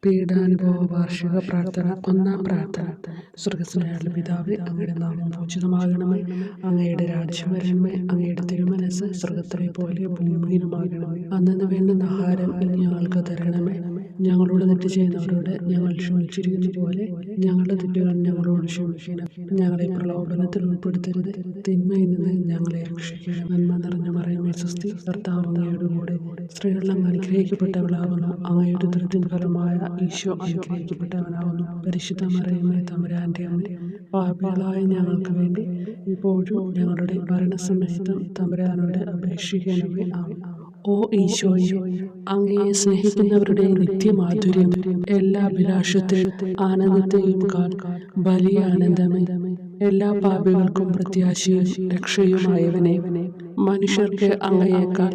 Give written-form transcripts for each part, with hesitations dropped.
പീഡാനുഭവ വാർഷിക പ്രാർത്ഥന. ഒന്നാം പ്രാർത്ഥന. സ്വർഗ്ഗസ്ഥനായ പിതാവേ, അങ്ങയുടെ നാമം പൂജിതമാകണമേ. അങ്ങയുടെ രാജ്യം വരണമേ. അങ്ങയുടെ തിരുമനസ്സ് സ്വർഗ്ഗത്തിലെ പോലെ ഭൂമിയിലുമാകണമേ. അന്നന്ന് വേണ്ടുന്ന ആഹാരം ഇനി ഞങ്ങൾക്ക് തരണമേ. ഞങ്ങളോട് തെറ്റ് ചെയ്യുന്നവരോട് ഞങ്ങൾ ക്ഷമിച്ചിരിക്കുന്ന പോലെ ഞങ്ങളുടെ തെറ്റുകൾ ഞങ്ങളോട് ക്ഷമിക്കണം. ഞങ്ങളെ പ്രലോഭനത്തിൽ ഉൾപ്പെടുത്തരുത്, തിന്മയിൽ നിന്ന് ഞങ്ങളെ രക്ഷിക്കണം. നന്മ നിറഞ്ഞ മറിയമേ സ്വസ്തി, കർത്താവ് അങ്ങയുടെ കൂടെ സ്ത്രീകളിൽ അങ്ങ് അനുഗ്രഹിക്കപ്പെട്ടവളാകുന്നു. അങ്ങയുടെ ഉദരത്തിൻ ഫലമായ ഈശോ അനുഗ്രഹിക്കപ്പെട്ടവനാകുന്നു. പരിശുദ്ധ മറിയമേ തമ്പുരാന്റെ അമ്മ, പാപികളായ ഞങ്ങൾക്ക് വേണ്ടി ഇപ്പോഴും ഞങ്ങളുടെ മരണസമയത്തും തമ്പുരാനോട് അപേക്ഷിക്കണമേ. ആമേൻ. ഓ ഈശോയെ, അങ്ങയെ സ്നേഹിക്കുന്നവരുടെ നിത്യമാധുര്യം, എല്ലാ അഭിലാഷത്തെയും ആനന്ദത്തെയും വലിയ ആനന്ദമേ, എല്ലാ പാപികൾക്കും പ്രത്യാശയും രക്ഷയുമായവനെ, മനുഷ്യർക്ക് അങ്ങയേക്കാൾ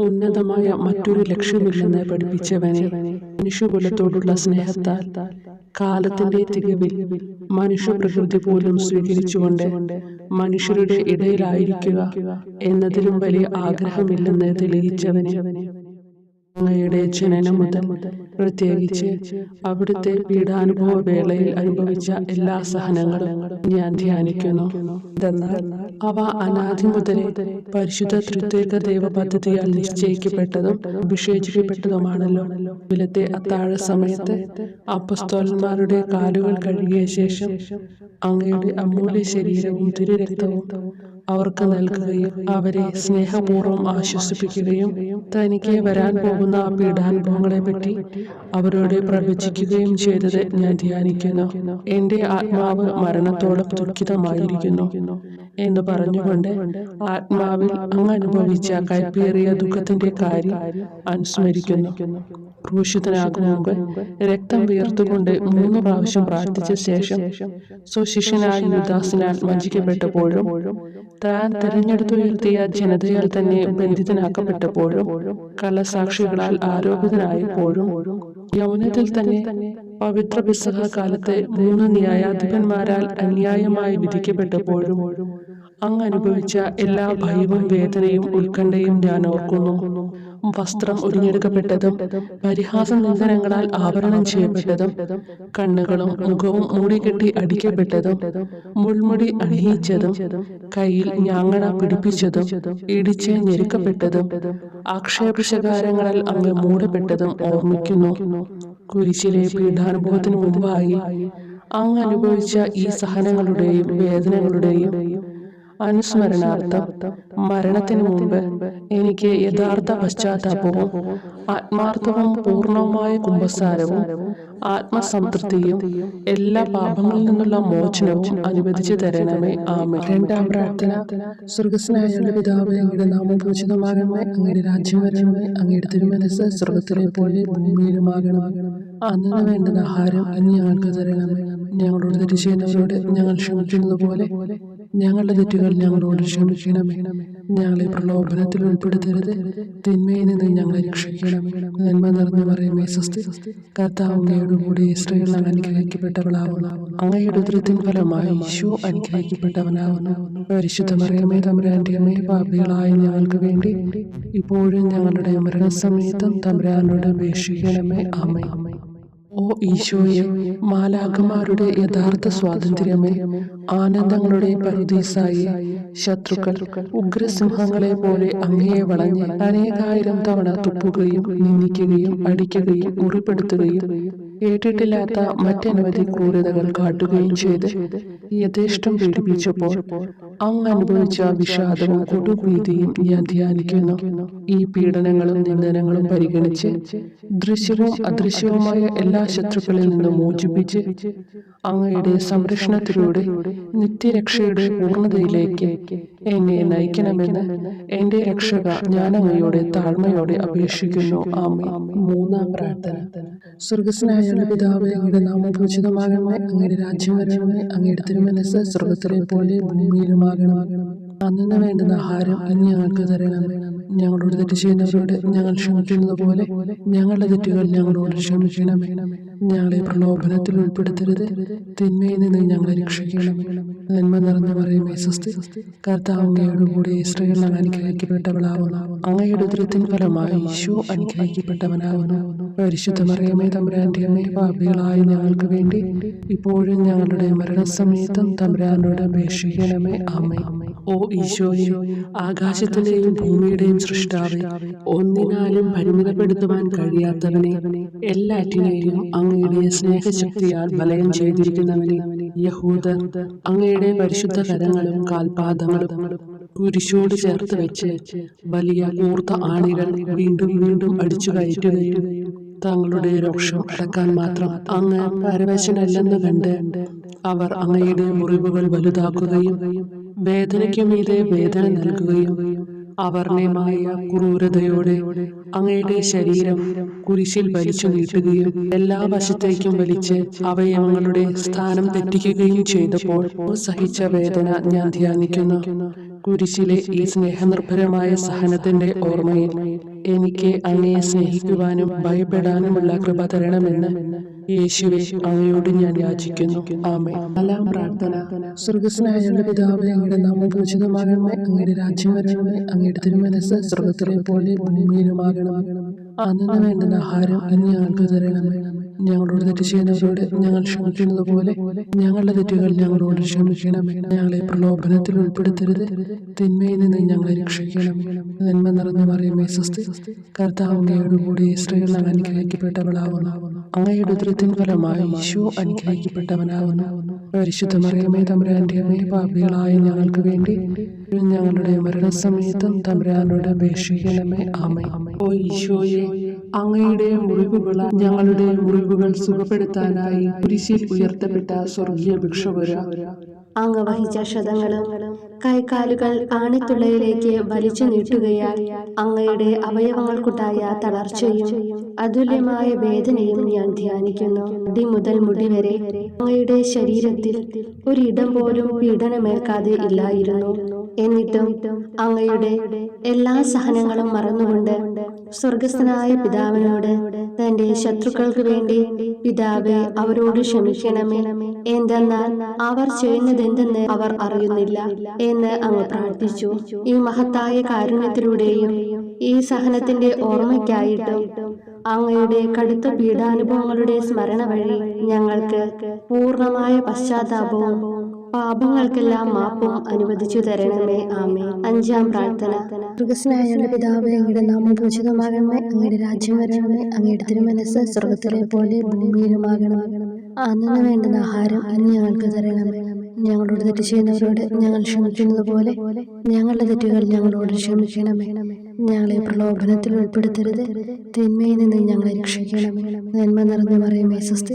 ഉന്നതമായ മറ്റൊരു ലക്ഷ്യമില്ലെന്ന് പഠിപ്പിച്ചവനെ, മനുഷ്യകുലത്തോടുള്ള സ്നേഹത്താൽ കാലത്തിന്റെ തികവിൽ മനുഷ്യപ്രകൃതി പോലും സ്വീകരിച്ചുകൊണ്ട് മനുഷ്യരുടെ ഇടയിലായിരിക്കുക എന്നതിലും വലിയ ആഗ്രഹമില്ലെന്ന് തെളിയിച്ചവനെ, അങ്ങയുടെ ജനനം മുതൽ പ്രത്യേകിച്ച് അവിടുത്തെ പീഡാനുഭവ വേളയിൽ അനുഭവിച്ച എല്ലാ സഹനങ്ങളും ഞാൻ ധ്യാനിക്കുന്നു. എന്നാൽ അവ അനാദി മുതലേ പരിശുദ്ധ ത്രിത്വൈക ദൈവ പദ്ധതിയാൽ നിശ്ചയിക്കപ്പെട്ടതും അഭിഷേചിക്കപ്പെട്ടതുമാണല്ലോ. വിലത്തെ അത്താഴ സമയത്ത് അപ്പസ്തോലന്മാരുടെ കാലുകൾ കഴുകിയ ശേഷം അങ്ങയുടെ അമൂല്യ ശരീരവും തിരുരക്തവും അവർക്ക് നൽകുകയും അവരെ സ്നേഹപൂർവ്വം ആശ്വസിപ്പിക്കുകയും തനിക്ക് വരാൻ പോകുന്ന പീഡാനുഭവങ്ങളെ പറ്റി അവരോട് പ്രവചിക്കുകയും ചെയ്തത് ഞാൻ ധ്യാനിക്കുന്നു. എന്റെ ആത്മാവ് മരണത്തോളം ദുഃഖിതമായിരിക്കുന്നു എന്ന് പറഞ്ഞുകൊണ്ട് ആത്മാവിൽ അങ്ങ് അനുഭവിച്ച കൈപ്പേറിയ ദുഃഖത്തിന്റെ കാര്യം അനുസ്മരിക്കുന്നു. ക്രൂശിതനാകും മുമ്പ് രക്തം വീർത്തുകൊണ്ട് 3 പ്രാവശ്യം പ്രാർത്ഥിച്ച ശേഷം സ്വശിഷ്യനായ യൂദാസിനാൽ വഞ്ചിക്കപ്പെട്ടപ്പോഴും താൻ തെരഞ്ഞെടുത്തുയർത്തിയ ജനതയാൽ തന്നെ ബന്ധിതനാക്കപ്പെട്ടപ്പോഴും കള്ളസാക്ഷികളാൽ ആരോപിതനായപ്പോഴും യൗവനത്തിൽ തന്നെ പവിത്ര പെസഹ കാലത്ത് 3 ന്യായാധിപന്മാരാൽ അന്യായമായി വിധിക്കപ്പെട്ടപ്പോഴും അങ്ങ് അനുഭവിച്ച എല്ലാ ഭയവും വേദനയും ഉത്കണ്ഠയും ഞാൻ ഓർക്കുന്നു. വസ്ത്രം ഉരിഞ്ഞെടുക്കപ്പെട്ടതും പരിഹാസ നിന്ദനങ്ങളാൽ ആവരണം ചെയ്യപ്പെട്ടതും കണ്ണുകളും മുഖവും മൂടിക്കെട്ടി അടിക്കപ്പെട്ടതും മുൾമുടി അണിയിച്ചതും കയ്യിൽ ഞാങ്ങണ പിടിപ്പിച്ചതും ഇടിച്ച് ഞെരുക്കപ്പെട്ടതും ആക്ഷേപശകാരങ്ങളാൽ അങ്ങ് മൂടപ്പെട്ടതും ഓർമ്മിക്കുന്നു. കുരിശിലെ പീഡാനുഭവത്തിനു മുമ്പായി അങ്ങ് അനുഭവിച്ച ഈ സഹനങ്ങളുടെയും വേദനകളുടെയും അനുസ്മരണാർത്ഥം മരണത്തിനു മുമ്പ് എനിക്ക് യഥാർത്ഥ പശ്ചാത്താപവും ആത്മാർത്ഥവും പൂർണ്ണവുമായ കുമ്പസാരവും ആത്മസംതൃപ്തിയും എല്ലാ പാപങ്ങളിൽ നിന്നുള്ള മോചനവും അനുവദിച്ചു തരണമേ. ആമേൻ. രണ്ടാം പ്രാർത്ഥന. സ്വർഗ്ഗസ്ഥനായ പിതാവേ, അങ്ങയുടെ നാമം പൂജിതമാകണമേ. അങ്ങയുടെ രാജ്യം വരണമേ. അങ്ങയുടെ തിരുമനസ്സ് സ്വർഗ്ഗത്തിലെ പോലെ ഭൂമിയിലുമാകണമേ. അന്നു വേണ്ടുന്ന ആഹാരം ഇനി ഞങ്ങൾക്ക് തരണമേ. ഞങ്ങളോട് തെറ്റ് ചെയ്യുന്നവരോട് ഞങ്ങൾ ക്ഷമിക്കുന്നത് പോലെ ഞങ്ങളുടെ തെറ്റുകൾ ഞങ്ങളോട് ക്ഷമിക്കണമേ. ഞങ്ങളെ പ്രലോഭനത്തിൽ ഉൾപ്പെടുത്തരുത്, തിന്മയിൽ നിന്ന് ഞങ്ങളെ രക്ഷിക്കണമേ. നന്മ നിറഞ്ഞ മറിയമേ സ്വസ്തി, കർത്താവ് അങ്ങയുടെ കൂടെ സ്ത്രീകൾ അനുഗ്രഹിക്കപ്പെട്ടവളാവുന്നു. അങ്ങയുടെ ഉദരത്തിൻ ഫലമായി ഈശോ അനുഗ്രഹിക്കപ്പെട്ടവനാവുന്നു. പരിശുദ്ധ മറിയമേ തമ്പുരാന്റെ അമ്മേ, പാപികളായ ഞങ്ങൾക്ക് വേണ്ടി ഇപ്പോഴും ഞങ്ങളുടെ മരണസമയത്തും തമ്പുരാനോട് അപേക്ഷിക്കണമേ. ആമേൻ. ഓ ഈശോയെ, മാലാഖമാരുടെ യഥാർത്ഥ സ്വാതന്ത്ര്യമേ, ആനന്ദങ്ങളുടെ പറുദീസായി ശത്രുക്കൾ ഉഗ്രസിംഹങ്ങളെ പോലെ അങ്ങയെ വളഞ്ഞ് അനേകായിരം തവണ തുപ്പുകയും നിന്ദിക്കുകയും അടിക്കുകയും മുറിപ്പെടുത്തുകയും കേട്ടിട്ടില്ലാത്ത മറ്റനവധി ക്രൂരതകൾ കാട്ടുകയും ചെയ്ത് യഥേഷ്ടം പീഡിപ്പിച്ചപ്പോൾ അങ്ങ് അനുഭവിച്ച വിഷാദവും കൊടുഭീതിയും ഞാൻ ധ്യാനിക്കുന്നു. ഈ പീഡനങ്ങളും നിന്ദനങ്ങളും പരിഗണിച്ച് ദൃശ്യവും അദൃശ്യവുമായ എല്ലാ ശത്രുക്കളിൽ നിന്നും മോചിപ്പിച്ച് അങ്ങയുടെ സംരക്ഷണത്തിലൂടെ നിത്യരക്ഷയുടെ പൂർണ്ണതയിലേക്ക് എന്നെ നയിക്കണമെന്ന് എന്റെ രക്ഷക ഞാൻ അങ്ങയോടെ താഴ്മയോടെ അപേക്ഷിക്കുന്നു. ആമേൻ. മൂന്നാം പ്രാർത്ഥന. സ്വർഗ്ഗസ്ഥനായ പിതാവേ, അങ്ങയുടെ നാമം പൂജിതമാകണമേ. അങ്ങയുടെ രാജ്യം വരണമേ. അങ്ങയുടെ തിരുമനസ്സ് സ്വർഗ്ഗത്തിലെ പോലെ ഭൂമിയിലുമാകണമേ. അന്നു വേണ്ടുന്ന ആഹാരം ഇനി ഞങ്ങൾക്ക് തരണമേ. ഞങ്ങളോട് തെറ്റ് ചെയ്യുന്നവരോട് ഞങ്ങൾ ക്ഷമിക്കുന്നത് പോലെ ഞങ്ങളുടെ തെറ്റുകൾ ഞങ്ങളോട് ക്ഷമിക്കണമേ. ഞങ്ങളെ പ്രലോഭനത്തിൽ ഉൾപ്പെടുത്തരുത്, തിന്മയിൽ നിന്ന് ഞങ്ങളെ രക്ഷിക്കണമേ. നന്മ നിറഞ്ഞ മറിയമേ സ്വസ്തി, കർത്താവ് അങ്ങയോട് കൂടെ സ്ത്രീകൾ അനുഗ്രഹിക്കപ്പെട്ടവളാവുന്നു. അങ്ങയുടെ ഉദരത്തിൻ ഫലമായി ഈശോ അനുഗ്രഹിക്കപ്പെട്ടവനാവുന്നു. പരിശുദ്ധ മറിയമേ തമ്പുരാന്റെ അമ്മേ, പാപികളായ ഞങ്ങൾക്ക് വേണ്ടി ഇപ്പോഴും ഞങ്ങളുടെ മരണസമയത്തും തമ്പുരാനോട് അപേക്ഷിക്കണമേ. ആമേൻ. ഓ ഈശോയെ, ആകാശത്തിന്റെയും ഭൂമിയുടെയും സൃഷ്ടാവേ, ഒന്നിനാലും പരിമിതപ്പെടുത്തുവാൻ കഴിയാത്തവനെ, എല്ലാറ്റിനെയും അങ്ങയുടെ സ്നേഹശക്തിയാൽ വലയം ചെയ്തിരിക്കുന്നവനെ, യഹൂദർ അങ്ങയുടെ പരിശുദ്ധ കരങ്ങളും കാൽപാദങ്ങളും കുരിശോട് ചേർത്ത് വെച്ച് വലിയ കൂർത്ത ആണികൾ വീണ്ടും വീണ്ടും അടിച്ചു കയറ്റുകയും തങ്ങളുടെ രോഷം അടക്കാൻ മാത്രം അങ്ങ് പരവശനല്ലെന്ന് കണ്ട് അവർ അങ്ങയുടെ മുറിവുകൾ വലുതാക്കുകയും വേദനയ്ക്കു മീതെ വേദന നൽകുകയും അവർണ്ണയമായ ക്രൂരതയോടെ അങ്ങയുടെ ശരീരം കുരിശിൽ വലിച്ചു നീട്ടുകയും എല്ലാ വശത്തേക്കും വലിച്ച് അവയവങ്ങളുടെ സ്ഥാനം തെറ്റിക്കുകയും ചെയ്തപ്പോൾ സഹിച്ച വേദന ഞാൻ ധ്യാനിക്കുന്നു. കുരിശിലെ ഈ സ്നേഹനിർഭരമായ സഹനത്തിന്റെ ഓർമ്മയിൽ എനിക്ക് അങ്ങയെ സ്നേഹിക്കുവാനും ഭയപ്പെടാനുമുള്ള കൃപ തരണമെന്ന് യേശുവേ അങ്ങയോട് ഞാൻ യാചിക്കുന്നു. ആമേൻ. നാലാം പ്രാർത്ഥന. സ്വർഗ്ഗസ്ഥനായ ഞങ്ങളുടെ പിതാവേ, അങ്ങയുടെ നാമം പൂജിതമാകണമേ, അങ്ങയുടെ രാജ്യം വരണമേ, അങ്ങയുടെ തിരുമനസ്സ് സ്വർഗ്ഗത്തിലെ പോലെ ഭൂമിയിലുമാകണമേ. അന്നു വേണ്ടുന്ന ആഹാരം ഇന്ന് ഞങ്ങൾക്ക് തരണമേ. ഞങ്ങളോട് തെറ്റ് ചെയ്യുന്നവരോട് ഞങ്ങൾ ക്ഷമിക്കുന്നത് പോലെ ഞങ്ങളുടെ തെറ്റുകൾ ഞങ്ങളോട് ക്ഷമിക്കണമേ. ഞങ്ങളെ പ്രലോഭനത്തിൽ ഉൾപ്പെടുത്തരുത്, തിന്മയിൽ നിന്ന് ഞങ്ങളെ രക്ഷിക്കണമേ. നന്മ നിറഞ്ഞ മറിയമേ സ്വസ്തി, കർത്താവ് അങ്ങയോട് കൂടെ സ്ത്രീകൾ അനുഗ്രഹിക്കപ്പെട്ടവളാവുന്നു. അങ്ങയുടെ ഉദരത്തിൻ ഫലമായി ഈശോ അനുഗ്രഹിക്കപ്പെട്ടവനാവുന്നു. പരിശുദ്ധ മറിയമേ തമ്പുരാന്റെ അമ്മേ, പാപികളായ ഞങ്ങൾക്ക് വേണ്ടി ഞങ്ങളുടെ മരണസമയത്തും തമ്പുരാനോട് അപേക്ഷിക്കണമേ. ആമേൻ. ഓ ഈശോയെ, അങ്ങയുടെ മുറിവുകൾ ഞങ്ങളുടെ മുറിവുകൾ സുഖപ്പെടുത്താനായി കുരിശിൽ ഉയർത്തപ്പെട്ട സ്വർഗീയ ഭിക്ഷുവര, അങ്ങ് വഹിച്ച ക്ഷതങ്ങളും കൈകാലുകൾ ആണിത്തുള്ളയിലേക്ക് വലിച്ചു നീട്ടുകയാൽ അങ്ങയുടെ അവയവങ്ങൾക്കുണ്ടായ തളർച്ചയും അതുല്യമായ വേദനയും ഞാൻ ധ്യാനിക്കുന്നു. മുടി മുതൽ മുടി വരെ അങ്ങയുടെ ശരീരത്തിൽ ഒരിടം പോലും പീഡനമേൽക്കാതെ ഇല്ലായിരുന്നു. എന്നിട്ടും അങ്ങയുടെ എല്ലാ സഹനങ്ങളും മറന്നുകൊണ്ട് സ്വർഗസ്ഥനായ പിതാവിനോട് തന്റെ ശത്രുക്കൾക്ക് വേണ്ടി പിതാവേ അവരോട് ക്ഷമിക്കണമേ, എന്തെന്നാൽ അവർ ചെയ്യുന്നതെന്തെന്ന് അവർ അറിയുന്നില്ല എന്ന് അങ്ങ് പ്രാർത്ഥിച്ചു. ഈ മഹത്തായ കാരുണ്യത്തിലൂടെയും ഈ സഹനത്തിന്റെ ഓർമ്മയ്ക്കായിട്ടും അങ്ങയുടെ കടുത്ത പീഡാനുഭവങ്ങളുടെ സ്മരണ വഴി ഞങ്ങൾക്ക് പൂർണ്ണമായ പശ്ചാത്താപവും പാപങ്ങൾക്കെല്ലാം മാപ്പും അനുവദിച്ചു തരണമേ. ആമേൻ. അഞ്ചാം പ്രാർത്ഥന. സ്വർഗ്ഗസ്ഥനായ പിതാവേ, അങ്ങയുടെ നാമം പൂജിതമാകണമേ, അങ്ങയുടെ രാജ്യം വരണമേ, അങ്ങയുടെ തിരുമനസ്സ് സ്വർഗ്ഗത്തിലെ പോലെ ഭൂമിയിലുമാകണമേ. അന്നു വേണ്ടുന്ന ആഹാരം ഇന്ന് ഞങ്ങൾക്ക് തരണമേ. ഞങ്ങളോട് തെറ്റ് ചെയ്യുന്നവരോട് ഞങ്ങൾ ക്ഷമിക്കുന്നത് പോലെ ഞങ്ങളുടെ തെറ്റുകൾ ഞങ്ങളോട് ക്ഷമിക്കണമേ. ഞങ്ങളെ പ്രലോഭനത്തിൽ ഉൾപ്പെടുത്തരുത്, തിന്മയിൽ നിന്ന് ഞങ്ങളെ രക്ഷിക്കണമേ. നന്മ നിറഞ്ഞ മറിയമേ സ്വസ്തി,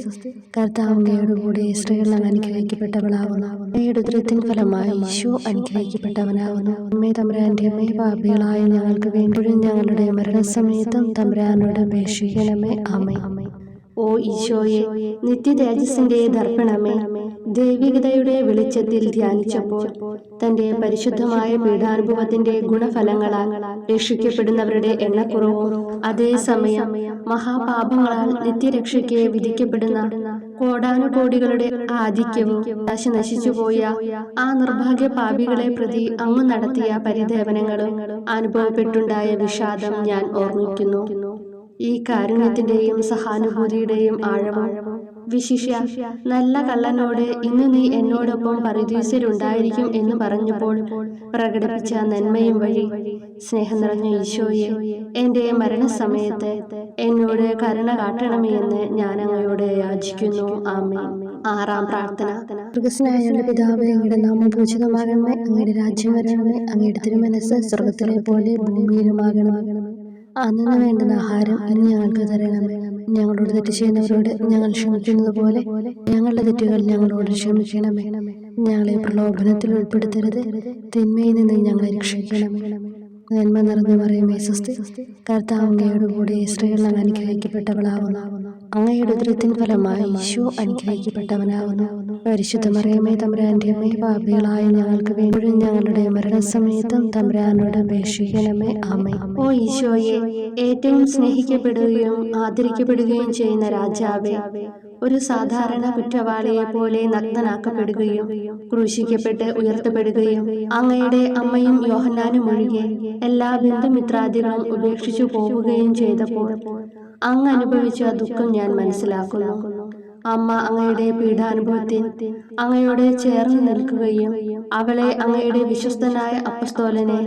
കർത്താവ് അങ്ങയോട് കൂടെ സ്ത്രീകൾ അനുഗ്രഹിക്കപ്പെട്ടവളാവുന്നു. അങ്ങയുടെ ഉദരത്തിൻ ഫലമായി ഈശോ അനുഗ്രഹിക്കപ്പെട്ടവനാവുന്നു. അമ്മേ തമ്പുരാന്റെ അമ്മേ, പാപികളായ ഞങ്ങൾക്ക് വേണ്ടി ഞങ്ങളുടെ മരണസമയത്തും തമ്പുരാനോട് അപേക്ഷിക്കണമേ. ആമേൻ. ഓ ഈശോയെ, നിത്യതേജസ്സിന്റെ ദർപ്പണമേ, ദൈവികതയുടെ വെളിച്ചത്തിൽ ധ്യാനിച്ചപ്പോൾ തന്റെ പരിശുദ്ധമായ പീഡാനുഭവത്തിന്റെ ഗുണഫലങ്ങളാൽ രക്ഷിക്കപ്പെടുന്നവരുടെ എണ്ണക്കുറവും അതേസമയം മഹാപാപങ്ങളാൽ നിത്യരക്ഷയ്ക്ക് വിധിക്കപ്പെടുന്ന കോടാനുകോടികളുടെ ആധിക്യവും നശിച്ചുപോയ ആ നിർഭാഗ്യ പാപികളെ പ്രതി അങ്ങ് നടത്തിയ പരിദേവനങ്ങളും അനുഭവപ്പെട്ടുണ്ടായ വിഷാദം ഞാൻ ഓർമ്മിക്കുന്നു. ഈ കാരുണ്യത്തിന്റെയും സഹാനുഭൂതിയുടെയും ആഴവും വിശിഷ്യ നല്ല കള്ളനോട് ഇന്ന് നീ എന്നോടൊപ്പം പരദീസയിലുണ്ടായിരിക്കും എന്ന് പറഞ്ഞപ്പോൾ പ്രകടിപ്പിച്ച നന്മയും വഴി സ്നേഹം നിറഞ്ഞ ഈശോയെ, എന്റെ മരണസമയത്ത് എന്നോട് കരുണ കാട്ടണമേ എന്ന് ഞാൻ അങ്ങയോട് യാചിക്കുന്നു. ആമേൻ. ആറാം പ്രാർത്ഥന. സ്വർഗ്ഗസ്ഥനായ പിതാവേ, അങ്ങയുടെ നാമം പൂജിതമാകണമേ, അങ്ങയുടെ രാജ്യം വരണമേ, അങ്ങയുടെ തിരുമനസ്സ് സ്വർഗ്ഗത്തിലെ പോലെ ഭൂമിയിലുമാകണമേ. അന്നു വേണ്ടുന്ന ആഹാരം ഇന്ന് ഞങ്ങൾക്ക് തരണമേ. ഞങ്ങളോട് തെറ്റ് ചെയ്യുന്നവരോട് ഞങ്ങൾ ക്ഷമിക്കുന്നത് പോലെ ഞങ്ങളുടെ തെറ്റുകൾ ഞങ്ങളോട് ക്ഷമിക്കണമേ. ഞങ്ങളെ പ്രലോഭനത്തിൽ ഉൾപ്പെടുത്തരുത്, തിന്മയിൽ നിന്ന് ഞങ്ങളെ രക്ഷിക്കണമേ. നന്മ നിറഞ്ഞ മറിയമേ സ്വസ്തി, കർത്താവ് അങ്ങയോട് കൂടെ സ്ത്രീകൾ അനുഗ്രഹിക്കപ്പെട്ടവളാവുന്നു. അങ്ങയുടെ ഉദരത്തിൻ ഫലമായി ഈശോ അനുഗ്രഹിക്കപ്പെട്ടവനാകുന്നു. പരിശുദ്ധ മറിയമേ, തമ്പുരാന്റെ അമ്മേ, പാപികളായ ഞങ്ങൾക്ക് വേണ്ടി ഞങ്ങളുടെ മരണസമയത്തും തമ്പുരാനോട് അപേക്ഷിക്കണമേ. ആമേൻ. ഓ ഈശോയെ, ഏറ്റവും സ്നേഹിക്കപ്പെടുകയും ആദരിക്കപ്പെടുകയും ചെയ്യുന്ന രാജാവേ, ഒരു സാധാരണ കുറ്റവാളിയെ പോലെ നഗ്നനാക്കപ്പെടുകയും ക്രൂശിക്കപ്പെട്ട് ഉയർത്തപ്പെടുകയും അങ്ങയുടെ അമ്മയും യോഹന്നാനും ഒഴികെ എല്ലാ ബന്ധുമിത്രാദികളും ഉപേക്ഷിച്ചു പോവുകയും ചെയ്തപ്പോൾ അങ്ങ് അനുഭവിച്ച ദുഃഖം ഞാൻ മനസ്സിലാക്കുന്നു. അമ്മ അങ്ങയുടെ പീഡാനുഭവത്തിൽ അങ്ങയോട് ചേർന്ന് നിൽക്കുകയും അവളെ അങ്ങയുടെ വിശ്വസ്തനായ അപ്പസ്തോലനെ,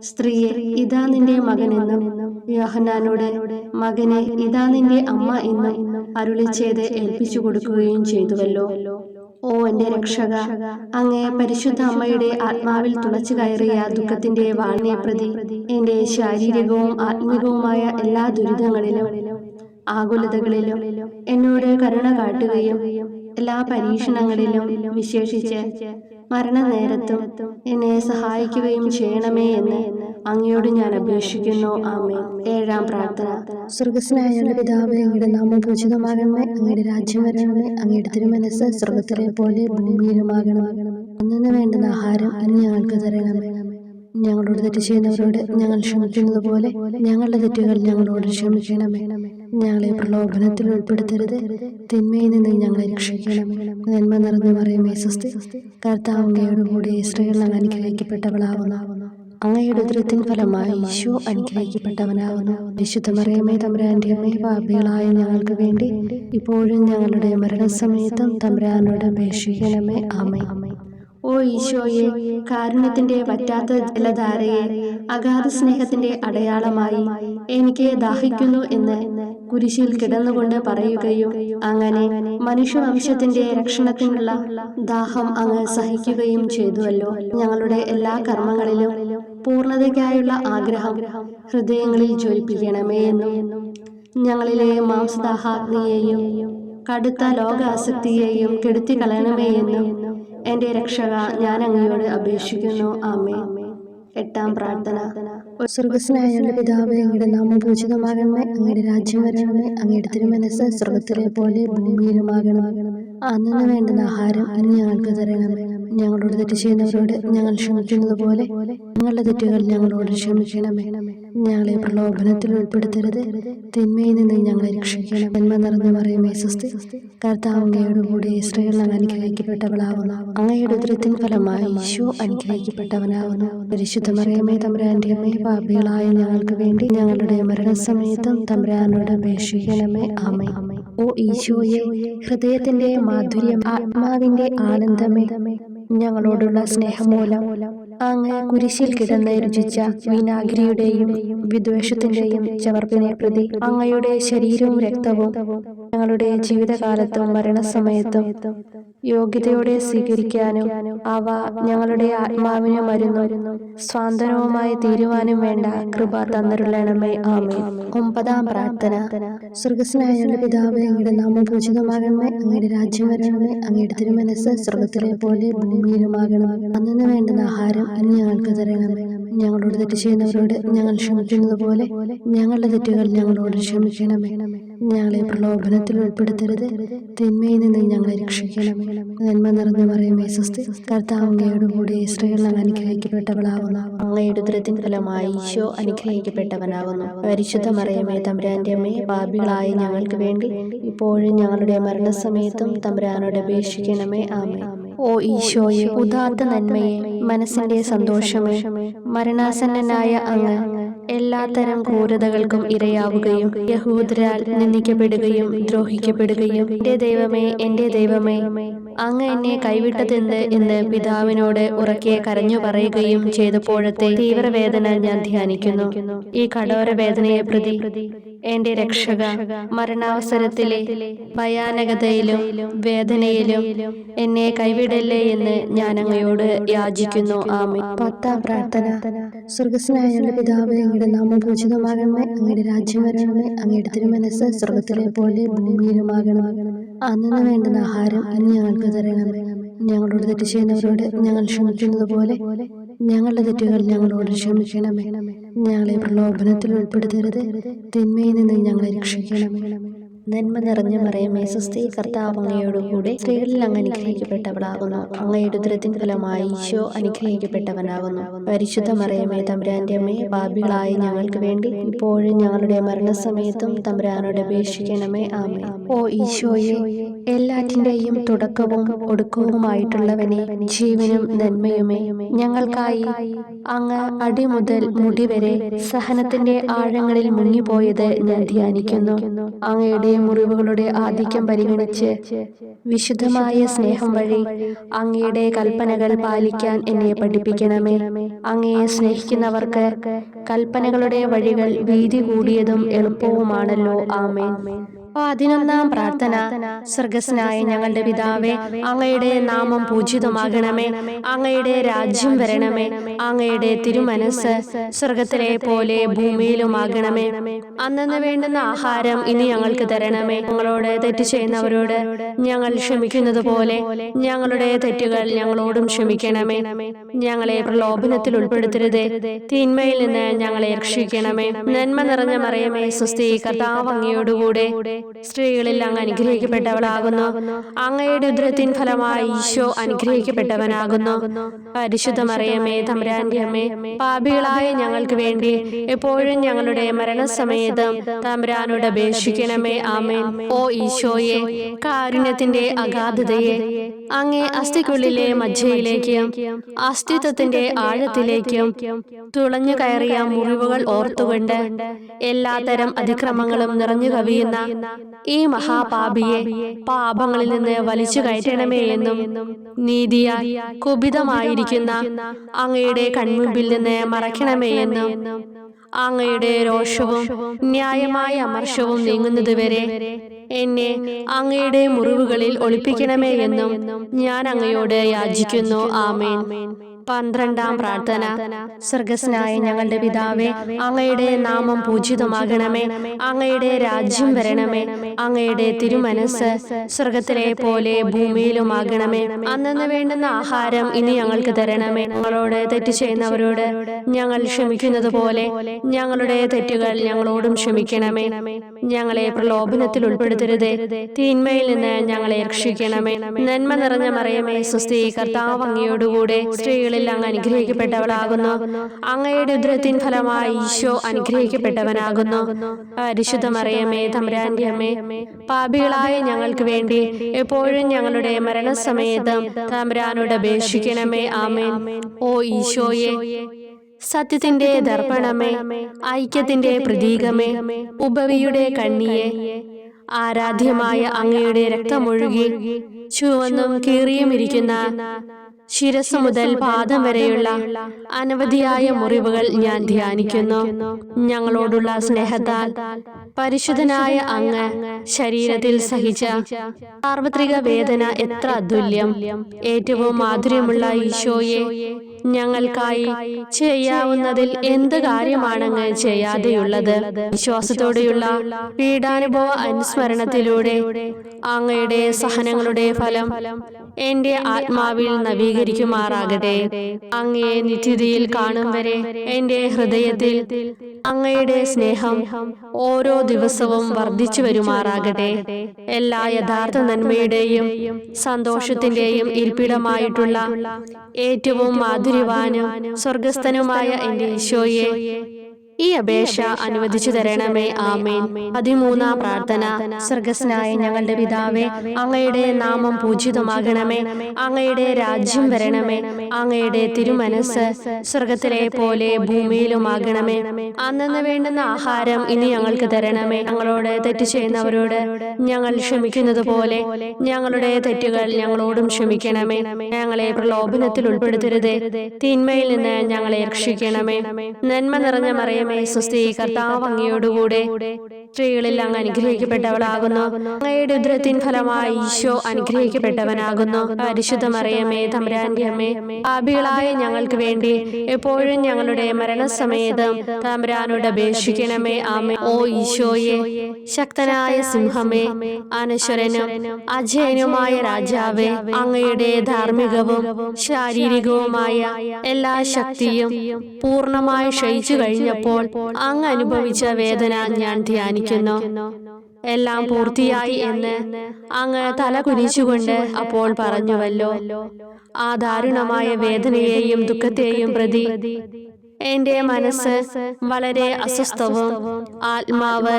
സ്ത്രീയെ ഇതാ നിന്റെ മകനെന്നും യോഹന്നാനോട്, മകനെ ഇതാ നിന്റെ അമ്മ എന്നും അരുളി ചെയ്ത് ഏൽപ്പിച്ചു കൊടുക്കുകയും ചെയ്തുവല്ലോ. ഓ എന്റെ രക്ഷക, അങ്ങേ പരിശുദ്ധ അമ്മയുടെ ആത്മാവിൽ തുളച്ചു കയറിയ ദുഃഖത്തിന്റെ വാളിനെ പ്രതി എന്റെ ശാരീരികവും ആത്മികവുമായ എല്ലാ ദുരിതങ്ങളിലും ആകുലതകളിലും എന്നോട് കരുണ കാട്ടുകയും എല്ലാ പരീക്ഷണങ്ങളിലും വിശേഷിച്ച് മരണനേരത്തും എന്നെ സഹായിക്കുകയും ചെയ്യണമേ എന്ന് അങ്ങയോട് ഞാൻ അപേക്ഷിക്കുന്നു. ആമേൻ. ഏഴാം പ്രാർത്ഥന. സ്വർഗ്ഗസ്ഥനായ പിതാവേ, അങ്ങയുടെ നാമം പൂജിതമാകണമേ, അങ്ങയുടെ രാജ്യം വരണമേ, അങ്ങയുടെ തിരുമനസ്സ് സ്വർഗ്ഗത്തിലെ പോലെ ഭൂമിയിലുമാകണമേ. അന്നു വേണ്ടുന്ന ആഹാരം ഇന്ന് ഞങ്ങൾക്ക് തരണമേ. ഞങ്ങളോട് തെറ്റ് ചെയ്യുന്നവരോട് ഞങ്ങൾ ക്ഷമിക്കുന്നത് പോലെ ഞങ്ങളുടെ തെറ്റുകൾ ഞങ്ങളോട് ക്ഷമിക്കണമേ. ഞങ്ങളെ പ്രലോഭനത്തിൽ ഉൾപ്പെടുത്തരുത്, തിന്മയിൽ നിന്ന് ഞങ്ങളെ രക്ഷിക്കണമേ. നന്മ നിറഞ്ഞ മറിയമേ, സ്വസ്തി, കർത്താവ് അങ്ങയോട് കൂടെ സ്ത്രീകൾ അനുഗ്രഹിക്കപ്പെട്ടവളാവുന്നു. അങ്ങയുടെ ഉദരത്തിൻ ഫലമായി ഈശോ അനുഗ്രഹിക്കപ്പെട്ടവനാവുന്നു. വിശുദ്ധ മറിയമേ, തമ്പുരാന്റെ അമ്മേ, പാപികളായ ഞങ്ങൾക്ക് വേണ്ടി ഇപ്പോഴും ഞങ്ങളുടെ മരണസമയത്തും തമ്പുരാനോട് അപേക്ഷിക്കണമേ. ആമേൻ. ഓ ഈശോയെ, കാരുണ്യത്തിന്റെ വറ്റാത്ത ജലധാരയെ, അഗാധ സ്നേഹത്തിന്റെ അടയാളമായി എനിക്ക് ദാഹിക്കുന്നു എന്ന് കുരിശിൽ കിടന്നുകൊണ്ട് പറയുകയും അങ്ങനെ മനുഷ്യവംശത്തിന്റെ രക്ഷണത്തിനുള്ള ദാഹം അങ്ങ് സഹിക്കുകയും ചെയ്തുവല്ലോ. ഞങ്ങളുടെ എല്ലാ കർമ്മങ്ങളിലും പൂർണ്ണതയ്ക്കായുള്ള ആഗ്രഹം ഹൃദയങ്ങളിൽ ജ്വലിപ്പിക്കണമേ എന്നും ഞങ്ങളിലെ മാംസദാഹാഗ്നിയെയും കടുത്ത ലോകാസക്തിയെയും കെടുത്തി കളയണമേ എന്നും എന്റെ രക്ഷക ഞാൻ അങ്ങയോട് അപേക്ഷിക്കുന്നു. ആമേൻ. എട്ടാം പ്രാർത്ഥന. സ്വർഗ്ഗസ്ഥനായ പിതാവേ, അങ്ങയുടെ നാമം പൂജിതമാകണമേ, അങ്ങയുടെ രാജ്യം വരണമേ, അങ്ങയുടെ തിരുമനസ്സ് സ്വർഗ്ഗത്തിലെ പോലെ ഭൂമിയിലുമാകണമേ. അന്നു വേണ്ടുന്ന ആഹാരം ഇന്ന് ഞങ്ങൾക്ക് തരണമേ. ഞങ്ങളോട് തെറ്റ് ചെയ്യുന്നവരോട് ഞങ്ങൾ ക്ഷമിക്കുന്നത് പോലെ ഞങ്ങളുടെ തെറ്റുകൾ ഞങ്ങളോട് ക്ഷമിക്കണമേ. ഞങ്ങളെ പ്രലോഭനത്തിൽ ഉൾപ്പെടുത്തരുത്, തിന്മയിൽ നിന്ന് ഞങ്ങളെ രക്ഷിക്കണം. നന്മ നിറഞ്ഞ മറിയമേ, സ്വസ്തി, കർത്താവ് അങ്ങയോട് കൂടെ സ്ത്രീകൾ അനുഗ്രഹിക്കപ്പെട്ടവളാവുന്നു. അങ്ങയുടെ ഉദരത്തിൻ ഫലമായി ഈശോ അനുഗ്രഹിക്കപ്പെട്ടവനാവുന്നു. പരിശുദ്ധ മറിയമേ, തമ്പുരാന്റെ അമ്മേ, പാപികളായ ഞങ്ങൾക്ക് വേണ്ടി ഞങ്ങളുടെ മരണസമയത്തും തമ്പുരാനോട് അപേക്ഷിക്കണമേ. ആമേൻ. ഓ ഈശോയെ, ഹൃദയത്തിന്റെ മാധുര്യം, ആത്മാവിന്റെ ആനന്ദമേ, ഞങ്ങളോടുള്ള സ്നേഹം മൂലം അങ്ങ് കുരിശിൽ കിടന്ന് രുചിച്ച വിനാഗിരിയുടെയും വിദ്വേഷത്തിന്റെയും ചവർപ്പിനെ പ്രതി അങ്ങയുടെ ശരീരവും രക്തവും ഞങ്ങളുടെ ജീവിതകാലത്തും മരണസമയത്തും യോഗ്യതയോടെ സ്വീകരിക്കാനും അവ ഞങ്ങളുടെ ആത്മാവിന് മരുന്നും സ്വാന്തനവുമായി തീരുവാനും വേണ്ട കൃപ തന്നരുളണമേ. ആമേൻ. ഒമ്പതാം പ്രാർത്ഥന. സ്വർഗ്ഗസ്ഥനായ പിതാവേ, അങ്ങയുടെ നാമം പൂജിതമാകണമേ, അങ്ങയുടെ രാജ്യം വരണമേ, അങ്ങയുടെ തിരുമനസ്സ് സ്വർഗ്ഗത്തിലെ പോലെ ഭൂമിയിലുമാകണമേ. അന്നു വേണ്ടുന്ന ആഹാരം ഇന്ന് ഞങ്ങൾക്ക് തരണമേ. ഞങ്ങളോട് തെറ്റ് ചെയ്യുന്നവരോട് ഞങ്ങൾ ക്ഷമിക്കുന്നത് പോലെ ഞങ്ങളുടെ തെറ്റുകൾ ഞങ്ങളോട് ക്ഷമിക്കണമേ. ഞങ്ങളെ പ്രലോഭനത്തിൽ ഉൾപ്പെടുത്തരുത്, തിന്മയിൽ നിന്ന് ഞങ്ങളെ രക്ഷിക്കണമേ. നന്മ നിറഞ്ഞ മറിയമേ, സ്വസ്തി, കർത്താവ് അങ്ങയോട് കൂടെ സ്ത്രീകൾ അനുഗ്രഹിക്കപ്പെട്ടവളാവുന്നു. അങ്ങയുടെ ഉദരത്തിൻ ഫലമായി ഈശോ അനുഗ്രഹിക്കപ്പെട്ടവനാകുന്നു. പരിശുദ്ധ മറിയമേ, തമ്പുരാന്റെ അമ്മേ, പാപികളായ ഞങ്ങൾക്ക് വേണ്ടി ഇപ്പോഴും ഞങ്ങളുടെ മരണസമയത്തും തമ്പുരാനോട് അപേക്ഷിക്കണമേ. ആമേൻ. ഓ ഈശോയെ, ഉദാത്ത നന്മയെ, മനസ്സിന്റെ സന്തോഷമേ, മരണാസന്നനായ അങ്ങ് എല്ലാത്തരം ക്രൂരതകൾക്കും ഇരയാവുകയും യഹൂദരാൽ നിന്ദിക്കപ്പെടുകയും ദ്രോഹിക്കപ്പെടുകയും എന്റെ ദൈവമേ അങ്ങ് എന്നെ കൈവിട്ടതെന്ത് എന്ന് പിതാവിനോട് ഉറക്കെ കരഞ്ഞു പറയുകയും ചെയ്തപ്പോഴത്തെ തീവ്രവേദന ഞാൻ ധ്യാനിക്കുന്നു. ഈ കഠോര വേദനയെ പ്രതി എന്റെ രക്ഷക, മരണാവസരത്തിലെ ഭയാനകതയിലും വേദനയിലും എന്നെ കൈവിടല്ലേ എന്ന് ഞാൻ അങ്ങയോട് യാചിക്കുന്നു. ആമേൻ. പത്താം പ്രാർത്ഥന. സ്വർഗ്ഗസ്ഥനായ പിതാവേ, അങ്ങയുടെ നാമം പൂജിതമാകണമേ, അങ്ങയുടെ രാജ്യം വരണമേ, അങ്ങയുടെ തിരുമനസ്സ് സ്വർഗ്ഗത്തിലെ പോലെ ഭൂമിയിലുമാകണമേ. അന്നു വേണ്ടുന്ന ആഹാരം ഇന്ന് ഞങ്ങൾക്ക് തരണമേ. ഞങ്ങളോട് തെറ്റ് ചെയ്യുന്നവരോട് ഞങ്ങൾ ക്ഷമിക്കുന്നത് പോലെ ഞങ്ങളുടെ തെറ്റുകൾ ഞങ്ങളോട് ക്ഷമിക്കണമേ. ഞങ്ങളെ പ്രലോഭനത്തിൽ ഉൾപ്പെടുത്തരുത്, തിന്മയിൽ നിന്ന് ഞങ്ങളെ രക്ഷിക്കണമേ. നന്മ നിറഞ്ഞ മറിയമേ സ്വസ്തി, കർത്താവ് അങ്ങയോടുകൂടെ സ്ത്രീകളിൽ അങ്ങ് അനുഗ്രഹിക്കപ്പെട്ടവളാകുന്നു. അങ്ങയുടെ ഉദരത്തിൻ ഫലമായി ഈശോ അനുഗ്രഹിക്കപ്പെട്ടവനാകുന്നു. പരിശുദ്ധ മറിയമേ തമ്പുരാന്റെ അമ്മേ, പാപികളായ ഞങ്ങൾക്ക് വേണ്ടി ഇപ്പോഴും ഞങ്ങളുടെ മരണസമയത്തും തമ്പുരാനോട് അപേക്ഷിക്കണമേ. ആമേൻ. ഓ ഈശോയെ, എല്ലാറ്റിന്റെയും തുടക്കവും ഒടുക്കവുമായിട്ടുള്ളവനെ, ജീവനും നന്മയുമേ, ഞങ്ങൾക്കായി അങ്ങ് അടിമുതൽ മുടിവരെ സഹനത്തിന്റെ ആഴങ്ങളിൽ മുങ്ങിപ്പോയത് ഞാൻ ധ്യാനിക്കുന്നു. അങ്ങയുടെ മുറിവുകളുടെ ആധിക്യം പരിഗണിച്ച് വിശുദ്ധമായ സ്നേഹം വഴി അങ്ങയുടെ കൽപ്പനകൾ പാലിക്കാൻ എന്നെ പഠിപ്പിക്കണമേ. അങ്ങയെ സ്നേഹിക്കുന്നവർക്ക് കൽപ്പനകളുടെ വഴികൾ വീതി കൂടിയതും എളുപ്പവുമാണല്ലോ. ആമേൻ. 11-ാം പ്രാർത്ഥന. സ്വർഗ്ഗസ്ഥനായ ഞങ്ങളുടെ പിതാവേ, അങ്ങയുടെ നാമം പൂജിതമാകണമേ. അങ്ങയുടെ രാജ്യം വരണമേ. അങ്ങയുടെ തിരുമനസ് സ്വർഗത്തിലെ പോലെ ഭൂമിയിലുമാകണമേ. അന്നന്ന് വേണ്ടുന്ന ആഹാരം ഇനി ഞങ്ങൾക്ക് തരണമേ. ഞങ്ങളോട് തെറ്റ് ചെയ്യുന്നവരോട് ഞങ്ങൾ ക്ഷമിക്കുന്നത് പോലെ ഞങ്ങളുടെ തെറ്റുകൾ ഞങ്ങളോടും ക്ഷമിക്കണമേ. ഞങ്ങളെ പ്രലോഭനത്തിൽ ഉൾപ്പെടുത്തരുതേ, തിന്മയിൽ നിന്ന് ഞങ്ങളെ രക്ഷിക്കണമേ. നന്മ നിറഞ്ഞ മറിയമേ സ്വസ്തി, കർത്താവ് അങ്ങയോടുകൂടെ സ്ത്രീകളിൽ അങ്ങ് അനുഗ്രഹിക്കപ്പെട്ടവളാകുന്നു. അങ്ങയുടെ ഉദരത്തിൻ ഫലമായി ഈശോ അനുഗ്രഹിക്കപ്പെട്ടവനാകുന്നു. പരിശുദ്ധ മറിയമേ തമ്പുരാന്റെ അമ്മേ, പാപികളായ ഞങ്ങൾക്ക് വേണ്ടി എപ്പോഴും ഞങ്ങളുടെ മരണസമയത്തും തമ്പുരാനോട് അപേക്ഷിക്കണമേ. ആമേൻ. ഓ ഈശോയെ, കാരുണ്യത്തിന്റെ അഗാധതയെ, അങ്ങേ അസ്ഥിക്കുള്ളിലെ മജ്ജയിലേക്കും അസ്തിത്വത്തിന്റെ ആഴത്തിലേക്കും തുളഞ്ഞു കയറിയ മുറിവുകൾ ഓർത്തുകൊണ്ട് എല്ലാത്തരം അതിക്രമങ്ങളും നിറഞ്ഞു കവിയുന്ന ഈ മഹാപാപിയെ പാപങ്ങളിൽ നിന്ന് വലിച്ചു കയറ്റണമേ എന്നും, നീതിയാൽ കുപിതമായിരിക്കുന്ന അങ്ങയുടെ കൺമുമ്പിൽ നിന്ന് മറയ്ക്കണമേ എന്നും, അങ്ങയുടെ രോഷവും ന്യായമായ അമർഷവും നീങ്ങുന്നതുവരെ എന്നെ അങ്ങയുടെ മുറിവുകളിൽ ഒളിപ്പിക്കണമേ എന്നും ഞാൻ അങ്ങയോട് യാചിക്കുന്നു. ആമേൻ. 12-ാം പ്രാർത്ഥന. സ്വർഗ്ഗസ്ഥനായ ഞങ്ങളുടെ പിതാവേ, അങ്ങയുടെ നാമം പൂജിതമാകണമേ. അങ്ങയുടെ രാജ്യം വരണമേ. അങ്ങയുടെ തിരുമനസ് സ്വർഗത്തിലെ പോലെ ഭൂമിയിലുമാകണമേ. അന്നന്ന് വേണ്ടുന്ന ആഹാരം ഇനി ഞങ്ങൾക്ക് തരണമേ. ഞങ്ങളോട് തെറ്റ് ചെയ്യുന്നവരോട് ഞങ്ങൾ ക്ഷമിക്കുന്നത് പോലെ ഞങ്ങളുടെ തെറ്റുകൾ ഞങ്ങളോടും ക്ഷമിക്കണമേ. ഞങ്ങളെ പ്രലോഭനത്തിൽ ഉൾപ്പെടുത്തരുതേ, തിന്മയിൽ നിന്ന് ഞങ്ങളെ രക്ഷിക്കണമേ. നന്മ നിറഞ്ഞ മറിയമേ സ്വസ്തി, കർത്താവ് അങ്ങയോടുകൂടെ സ്ത്രീകൾ അങ്ങ് അനുഗ്രഹിക്കപ്പെട്ടവളാകുന്നു. അങ്ങയുടെ ഉദരത്തിൻ ഫലമായി ഈശോ അനുഗ്രഹിക്കപ്പെട്ടവനാകുന്നു. പരിശുദ്ധ മറിയമേ തമ്പുരാന്റെ അമ്മേ, പാപികളായ ഞങ്ങൾക്ക് വേണ്ടി എപ്പോഴും ഞങ്ങളുടെ മരണസമയത്തും തമ്പുരാനോട് അപേക്ഷിക്കണമേ. ആമേൻ. ഓ ഈശോയെ, സത്യത്തിന്റെ ദർപ്പണമേ, ഐക്യത്തിന്റെ പ്രതീകമേ, ഉപവിയുടെ കണ്ണിയെ, ആരാധ്യമായ അങ്ങയുടെ രക്തമൊഴുകി ചുവന്നും കീറിയുമിരിക്കുന്ന ശിരസ് മുതൽ പാദം വരെയുള്ള അനവധിയായ മുറിവുകൾ ഞാൻ ധ്യാനിക്കുന്നു. ഞങ്ങളോടുള്ള സ്നേഹത്താൽ പരിശുദ്ധനായ അങ്ങ് ശരീരത്തിൽ സഹിച്ച സാർവത്രിക വേദന എത്ര അതുല്യം. ഏറ്റവും മാധുര്യമുള്ള ഈശോയെ, ഞങ്ങൾക്കായി ചെയ്യാവുന്നതിൽ എന്ത് കാര്യമാണങ്ങ് ചെയ്യാതെയുള്ളത്? വിശ്വാസത്തോടെയുള്ള പീഡാനുഭവ അനുസ്മരണത്തിലൂടെ അങ്ങയുടെ സഹനങ്ങളുടെ ഫലം എന്റെ ആത്മാവിൽ നവീകരിക്കുമാറാകട്ടെ. അങ്ങയെ നിത്യതയിൽ കാണും വരെ എന്റെ ഹൃദയത്തിൽ അങ്ങയുടെ സ്നേഹം ഓരോ ദിവസവും വർദ്ധിച്ചു വരുമാറാകട്ടെ. എല്ലാ യഥാർത്ഥ നന്മയുടെയും സന്തോഷത്തിന്റെയും ഇരിപ്പിടമായിട്ടുള്ള ഏറ്റവും മാധുര്യവാനും സ്വർഗസ്ഥനുമായ എന്റെ ഈശോയെ, ഈ അപേക്ഷ അനുവദിച്ചു തരണമേ. ആമേൻ. 13-ാം പ്രാർത്ഥന. സ്വർഗ്ഗസ്ഥനായ ഞങ്ങളുടെ പിതാവേ, അങ്ങയുടെ നാമം പൂജിതമാകണമേ. അങ്ങയുടെ രാജ്യം വരണമേ. അങ്ങയുടെ തിരുമനസ് സ്വർഗത്തിലെ പോലെ ഭൂമിയിലുമാകണമേ. അന്നന്ന് വേണ്ടുന്ന ആഹാരം ഇനി ഞങ്ങൾക്ക് തരണമേ. ഞങ്ങളോട് തെറ്റ് ചെയ്യുന്നവരോട് ഞങ്ങൾ ക്ഷമിക്കുന്നത് പോലെ ഞങ്ങളുടെ തെറ്റുകൾ ഞങ്ങളോടും ക്ഷമിക്കണമേ. ഞങ്ങളെ പ്രലോഭനത്തിൽ ഉൾപ്പെടുത്തരുതേ, തിന്മയിൽ നിന്ന് ഞങ്ങളെ രക്ഷിക്കണമേ. നന്മ നിറഞ്ഞ മറിയമേ സ്വസ്തി, കർത്താവ് അങ്ങയോടുകൂടെ സ്ത്രീകളിൽ അങ്ങ് അനുഗ്രഹിക്കപ്പെട്ടവളാകുന്നു. അങ്ങയുടെ ഉദരത്തിൻ ഫലമായി ഈശോ അനുഗ്രഹിക്കപ്പെട്ടവനാകുന്നു. പരിശുദ്ധ മറിയമേ തമ്പുരാന്റെ അമ്മേ, പാപികളായ ഞങ്ങൾക്ക് വേണ്ടി എപ്പോഴും ഞങ്ങളുടെ മരണസമയത്തും തമ്പുരാനോട് അപേക്ഷിക്കണമേ. ആമേൻ. ഓ ഈശോയെ, ശക്തനായ സിംഹമേ, അനശ്വരനും അജയനുമായ രാജാവേ, അങ്ങയുടെ ധാർമ്മികവും ശാരീരികവുമായ എല്ലാ ശക്തിയും പൂർണ്ണമായി ക്ഷയിച്ചു കഴിഞ്ഞപ്പോൾ അങ്ങ് അനുഭവിച്ച വേദന ഞാൻ ധ്യാനിക്കുന്നു. എല്ലാം പൂർത്തിയായി എന്ന് അങ്ങ് തല കുനിച്ചുകൊണ്ട് അപ്പോൾ പറഞ്ഞുവല്ലോ. ആ ദാരുണമായ വേദനയെയും ദുഃഖത്തെയും പ്രതി എന്റെ മനസ്സ് വളരെ അസ്വസ്ഥവും ആത്മാവ്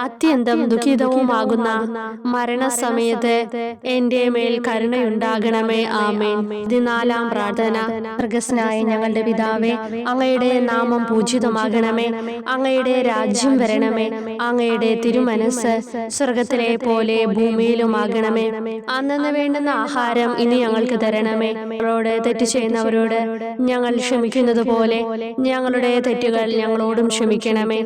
അത്യന്തം ദുഃഖിതവുമാകുന്ന മരണസമയത്ത് എന്റെ മേൽ കരുണയുണ്ടാകണമേ. ആമേൻ. 14-ാം പ്രാർത്ഥന. സ്വർഗ്ഗസ്ഥനായ ഞങ്ങളുടെ പിതാവേ, അങ്ങയുടെ നാമം പൂജിതമാകണമേ. അങ്ങയുടെ രാജ്യം വരണമേ. അങ്ങയുടെ തിരുമനസ്സ് സ്വർഗത്തിലെ പോലെ ഭൂമിയിലുമാകണമേ. അന്നന്ന് വേണ്ടുന്ന ആഹാരം ഇനി ഞങ്ങൾക്ക് തരണമേ. ഞങ്ങളോട് തെറ്റ് ചെയ്യുന്നവരോട് ഞങ്ങൾ ക്ഷമിക്കുന്നത് പോലെ ഞങ്ങളുടെ തെറ്റുകൾ ഞങ്ങളോടും ക്ഷമിക്കണമേ.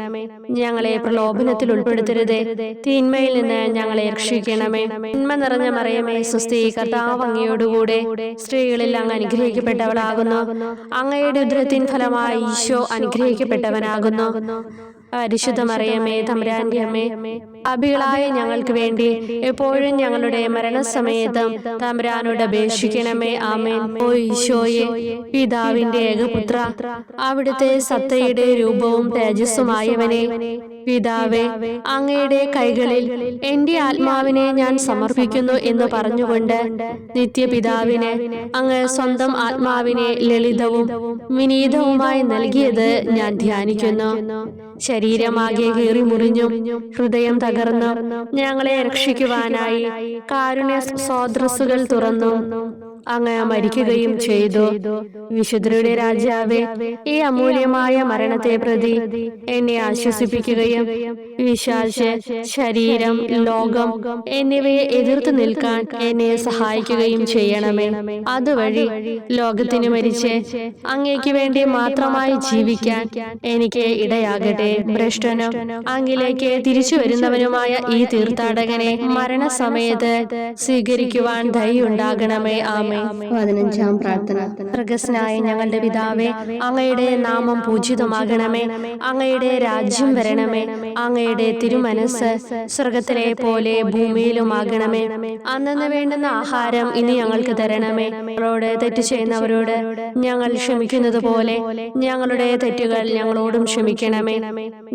ഞങ്ങളെ പ്രലോഭനത്തിൽ ഉൾപ്പെടുത്തരുതേ, തിന്മയിൽ നിന്ന് ഞങ്ങളെ രക്ഷിക്കണമേ. നന്മ നിറഞ്ഞ മറിയമേ, സ്വസ്തി, കർത്താവ് അങ്ങയോടുകൂടെ സ്ത്രീകളിൽ അങ്ങ് അനുഗ്രഹിക്കപ്പെട്ടവളാകുന്നു. അങ്ങയുടെ ഉദരത്തിൻ ഫലമായി ഈശോ അനുഗ്രഹിക്കപ്പെട്ടവനാകുന്നു. പരിശുദ്ധ മറിയമേ, തമ്പുരാന്റെ അമ്മേ, പാപികളായ ഞങ്ങൾക്ക് വേണ്ടി എപ്പോഴും ഞങ്ങളുടെ മരണസമയത്തും തമ്പുരാനോട് അപേക്ഷിക്കണമേ. ആമേൻ. ഓ ഈശോയെ, പിതാവിന്റെ ഏകപുത്ര, അവിടുത്തെ സത്തയുടെ രൂപവും തേജസ്സുമായവനെ, പിതാവേ, അങ്ങയുടെ കൈകളിൽ എന്റെ ആത്മാവിനെ ഞാൻ സമർപ്പിക്കുന്നു എന്ന് പറഞ്ഞുകൊണ്ട് നിത്യപിതാവിന് അങ്ങ് സ്വന്തം ആത്മാവിനെ ലളിതവും വിനീതവുമായി നൽകിയത് ഞാൻ ധ്യാനിക്കുന്നു. ശരീരമാകെ കീറി മുറിഞ്ഞും ഹൃദയം തകർന്നും ഞങ്ങളെ രക്ഷിക്കുവാനായി കാരുണ്യ സ്രോതസ്സുകൾ തുറന്നു അങ്ങ് മരിക്കുകയും ചെയ്തു. വിശുദ്ധരുടെ രാജാവേ, ഈ അമൂല്യമായ മരണത്തെ പ്രതി എന്നെ ആശ്വസിപ്പിക്കുകയും പിശാച്, ശരീരം, ലോകം എന്നിവയെ എതിർത്ത് നിൽക്കാൻ എന്നെ സഹായിക്കുകയും ചെയ്യണമേ. അതുവഴി ലോകത്തിന് മരിച്ച് അങ്ങേക്ക് വേണ്ടി മാത്രമായി ജീവിക്കാൻ എനിക്ക് ഇടയാകട്ടെ. ഭ്രഷ്ടനും അങ്ങിലേക്ക് തിരിച്ചു വരുന്നവനുമായ ഈ തീർത്ഥാടകനെ മരണസമയത്ത് സ്വീകരിക്കുവാൻ ദയുണ്ടാകണമേ. ആമേൻ. 15-ാം പ്രാർത്ഥന. സ്വർഗ്ഗസ്ഥനായ ഞങ്ങളുടെ പിതാവേ, അങ്ങയുടെ നാമം പൂജിതമാകണമേ. അങ്ങയുടെ രാജ്യം വരണമേ. അങ്ങയുടെ തിരുമനസ്സ് സ്വർഗത്തിലെ പോലെ ഭൂമിയിലുമാകണമേ. അന്നന്ന് വേണ്ടുന്ന ആഹാരം ഇനി ഞങ്ങൾക്ക് തരണമേ. ഞങ്ങളോട് തെറ്റ് ചെയ്യുന്നവരോട് ഞങ്ങൾ ക്ഷമിക്കുന്നത് പോലെ ഞങ്ങളുടെ തെറ്റുകൾ ഞങ്ങളോടും ക്ഷമിക്കണമേ.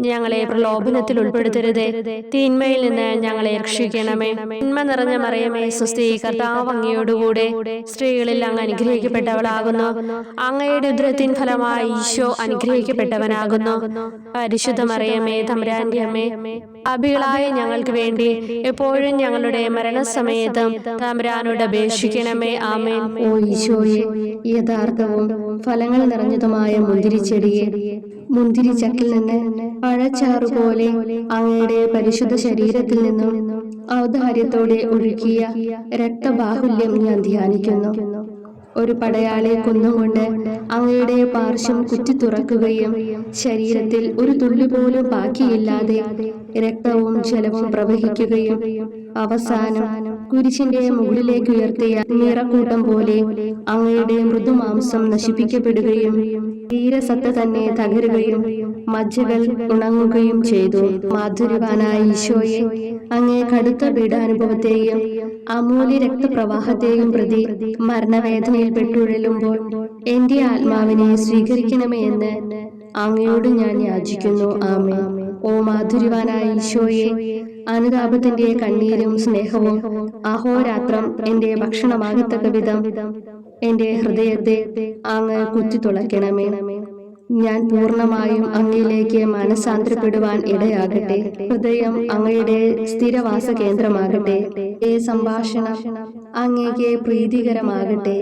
ഞങ്ങളെ പ്രലോഭനത്തിൽ ഉൾപ്പെടുത്തരുതേ, തിന്മയിൽ നിന്ന് ഞങ്ങളെ രക്ഷിക്കണമേ. നന്മ നിറഞ്ഞ മറിയമേ, സ്വസ്തി, കർത്താവ് അങ്ങയോടുകൂടെ സ്ത്രീകളിൽ അങ്ങ് അനുഗ്രഹിക്കപ്പെട്ടവളാകുന്നു. അങ്ങയുടെ ഉദരത്തിൻ ഫലമായി ഈശോ അനുഗ്രഹിക്കപ്പെട്ടവനാകുന്നു. പരിശുദ്ധ മറിയമേ, തമ്പുരാന്റെ അമ്മേ, പാപികളായ ഞങ്ങൾക്ക് വേണ്ടി എപ്പോഴും ഞങ്ങളുടെ മരണസമയത്തും തമ്പുരാനോട് അപേക്ഷിക്കണമേ. ആമേൻ. ഓ ഈശോയെ, യഥാർത്ഥവും ഫലങ്ങൾ നിറഞ്ഞതുമായ മുന്തിരിച്ചെടിയെ, മുന്തിരിച്ചക്കിൽ നിന്ന് പഴച്ചാറുപോലെ അങ്ങയുടെ പരിശുദ്ധ ശരീരത്തിൽ നിന്നും ഔദാര്യത്തോടെ ഒഴുകിയ രക്തബാഹുല്യം ഞാൻ ധ്യാനിക്കുന്നു. ഒരു പടയാളെ കൊന്നുകൊണ്ട് അങ്ങയുടെ പാർശ്വം കുത്തി തുറക്കുകയും ശരീരത്തിൽ ഒരു തുള്ളി പോലും ബാക്കിയില്ലാതെ രക്തവും ജലവും പ്രവഹിക്കുകയും അവസാനം കുരിശിന്റെ മുകളിലേക്ക് ഉയർത്തിയ നിറക്കൂട്ടം പോലെ അങ്ങയുടെ മൃദുമാംസം നശിപ്പിക്കപ്പെടുകയും തീരസത്ത തന്നെ തകരുകയും മജ്ജകൾ ഉണങ്ങുകയും ചെയ്തു. മാധുര്യവാനായ ഈശോയെ, അങ്ങേ കടുത്ത പീഡാനുഭവത്തെയും അമൂല്യ രക്തപ്രവാഹത്തെയും പ്രതി മരണവേദനയിൽ പെട്ടുഴലുമ്പോൾ എന്റെ ആത്മാവിനെ സ്വീകരിക്കണമേ എന്ന് അങ്ങയോട് ഞാൻ യാചിക്കുന്നു. ആമേൻ. ഓ മാധുര്യവാനായ ഈശോയെ, അനുതാപത്തിന്റെ കണ്ണീരും സ്നേഹവും അഹോരാത്രം എന്റെ ഭക്ഷണമാകത്തക്ക വിധം എന്റെ ഹൃദയത്തെ അങ്ങ് കുത്തിത്തുളയ്ക്കണമേ. ഞാൻ പൂർണ്ണമായും അങ്ങയിലേക്ക് മനസാന്തരപ്പെടുവാൻ ഇടയാകട്ടെ. ഹൃദയം അങ്ങയുടെ സ്ഥിരവാസ കേന്ദ്രമാകട്ടെ. ഈ സംഭാഷണം അങ്ങേക്ക് പ്രീതികരമാകട്ടെ.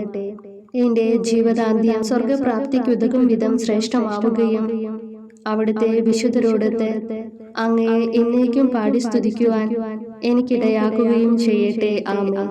എന്റെ ജീവിതാന്ത്യം സ്വർഗപ്രാപ്തിക്കുതകും വിധം ശ്രേഷ്ഠമാവുകയും അവിടുത്തെ വിശുദ്ധരോടൊത്ത് അങ്ങയെ എന്നേക്കും പാടി സ്തുതിക്കുവാൻ എനിക്കിടയാക്കുകയും ചെയ്യട്ടെ. ആമേൻ.